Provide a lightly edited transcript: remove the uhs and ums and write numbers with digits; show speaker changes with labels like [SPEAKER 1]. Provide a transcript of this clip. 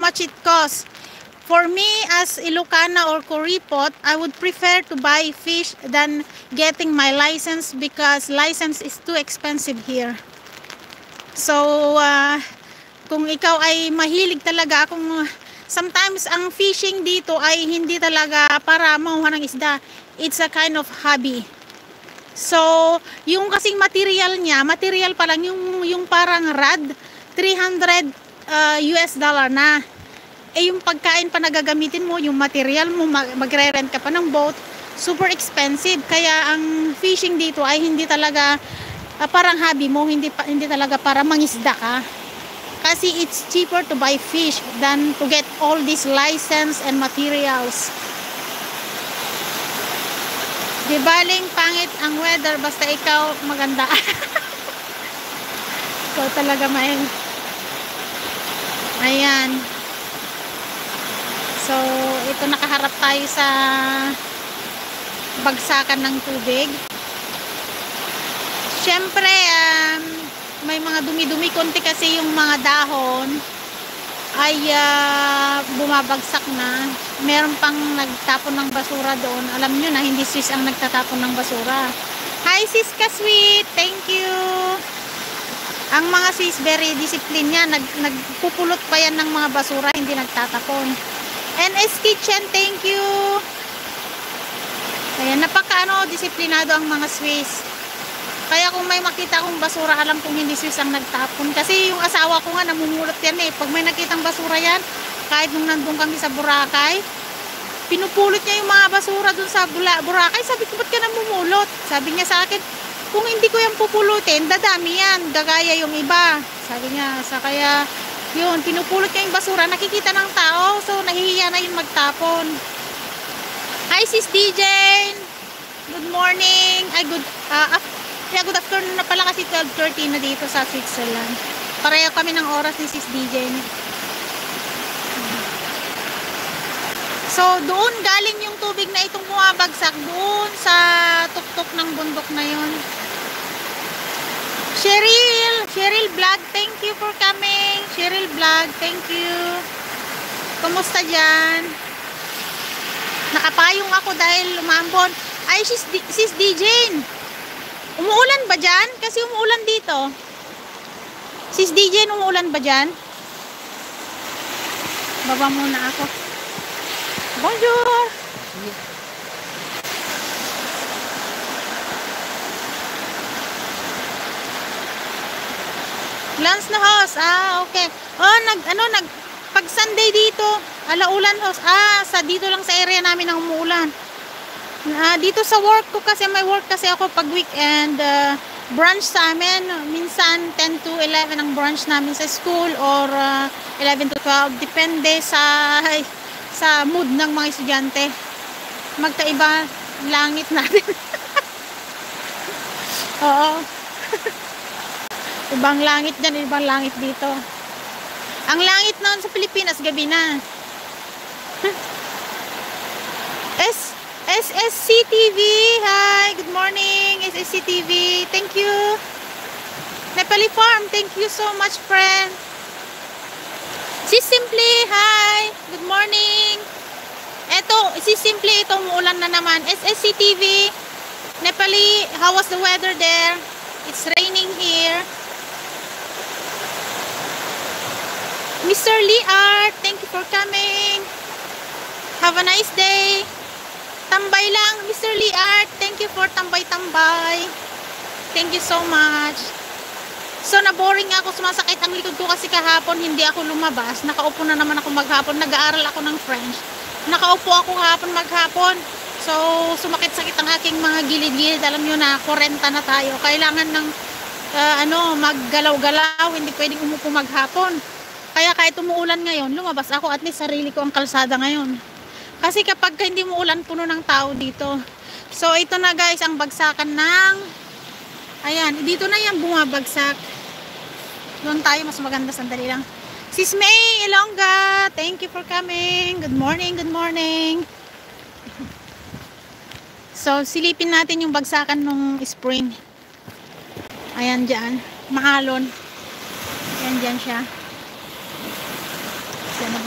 [SPEAKER 1] much it costs. For me, as Ilocana or Kuripot, I would prefer to buy fish than getting my license because license is too expensive here. So, kung ikaw ay mahilig talaga, sometimes ang fishing dito ay hindi talaga para makuha ng isda. It's a kind of hobby. So, yung kasing material niya, material pa lang, yung parang rod, $300 US na. Eh, yung pagkain pa nagagamitin mo, yung material mo, magre-rent ka pa ng boat, super expensive. Kaya ang fishing dito ay hindi talaga parang hobby mo, hindi talaga para mangisda ka. Kasi it's cheaper to buy fish than to get all these license and materials. Di baling pangit ang weather basta ikaw maganda. Ikaw talaga ayan. So, ito nakaharap tayo sa bagsakan ng tubig. Siyempre, may mga dumi-dumi konti kasi yung mga dahon ay bumabagsak na. Meron pang nagtapon ng basura doon. Alam nyo na, hindi sis ang nagtatapon ng basura. Hi sis ka-sweet, thank you. Ang mga sis, very discipline yan. Nagpupulot pa yan ng mga basura, hindi nagtatapon. NS Kitchen, thank you. Ayan, disiplinado ang mga Swiss. Kaya kung may makita akong basura, alam kong hindi Swiss ang nagtapon. Kasi yung asawa ko nga, namumulot yan eh. Pag may nakitang basura yan, kahit nung nandun kami sa Boracay, pinupulot niya yung mga basura dun sa Boracay. Sabi ko, ba't ka namumulot? Sabi niya sa akin, kung hindi ko yan pupulutin, dadami yan. Gagaya yung iba. Sabi niya, kaya yun, pinupulot niya yung basura. Nakikita ng tao, so nahihiya na yung magtapon. Hi sis DJ! Good morning! Good afternoon na pala kasi 12:30 na dito sa Switzerland. Pareho kami ng oras ni sis DJ. So, doon galing yung tubig na itong bumabagsak doon sa tuktok ng bundok na yun. Cheryl Vlog, thank you for coming. Cheryl Vlog, thank you. Kumusta dyan? Nakapayong ako dahil lumambon. Ay, sis DJ, umuulan ba dyan? Kasi umuulan dito. Sis DJ, umuulan ba dyan? Baba muna ako. Bonjour! Lance na house. Okay. Oh, pag Sunday dito, alaulan house. Dito lang sa area namin ang umuulan. Dito sa work ko kasi, may work kasi ako pag weekend. Brunch sa amin. Minsan 10 to 11 ang brunch namin sa school or 11 to 12. Depende sa mood ng mga estudyante. Magkaiba langit natin. Oo. Ibang langit dyan, ibang langit dito. Ang langit noon sa Pilipinas, gabi na. SSCTV, hi, good morning, SSCTV, thank you. Nepali Farm, thank you so much, friend. Sis Simply, hi, good morning. Sis Simply, ito umuulan na naman. SSCTV, Nepali, how was the weather there? It's raining here. Mr. Lee Art, thank you for coming. Have a nice day. Tambay lang, Mr. Lee Art. Thank you for tambay-tambay. Thank you so much. So, naboring ako. Sumasakit ang likod ko kasi kahapon hindi ako lumabas. Nakaupo na naman ako maghapon. Nag-aaral ako ng French. Nakaupo ako maghapon. So, sumakit-sakit ang aking mga gilid-gilid. Alam nyo na, 40 na tayo. Kailangan ng maggalaw-galaw. Hindi pwedeng umupo maghapon. Kaya kahit umuulan ngayon, lumabas ako. At least sarili ko ang kalsada ngayon. Kasi kapag hindi mo ulan, puno ng tao dito. So, ito na guys, ang bagsakan ng... Ayan, dito na yan bumabagsak. Doon tayo, mas maganda, sandali lang. Sis May Ilongga, thank you for coming. Good morning, good morning. So, silipin natin yung bagsakan ng spring. Ayan dyan, maalon. Ayan dyan siya. Ayan na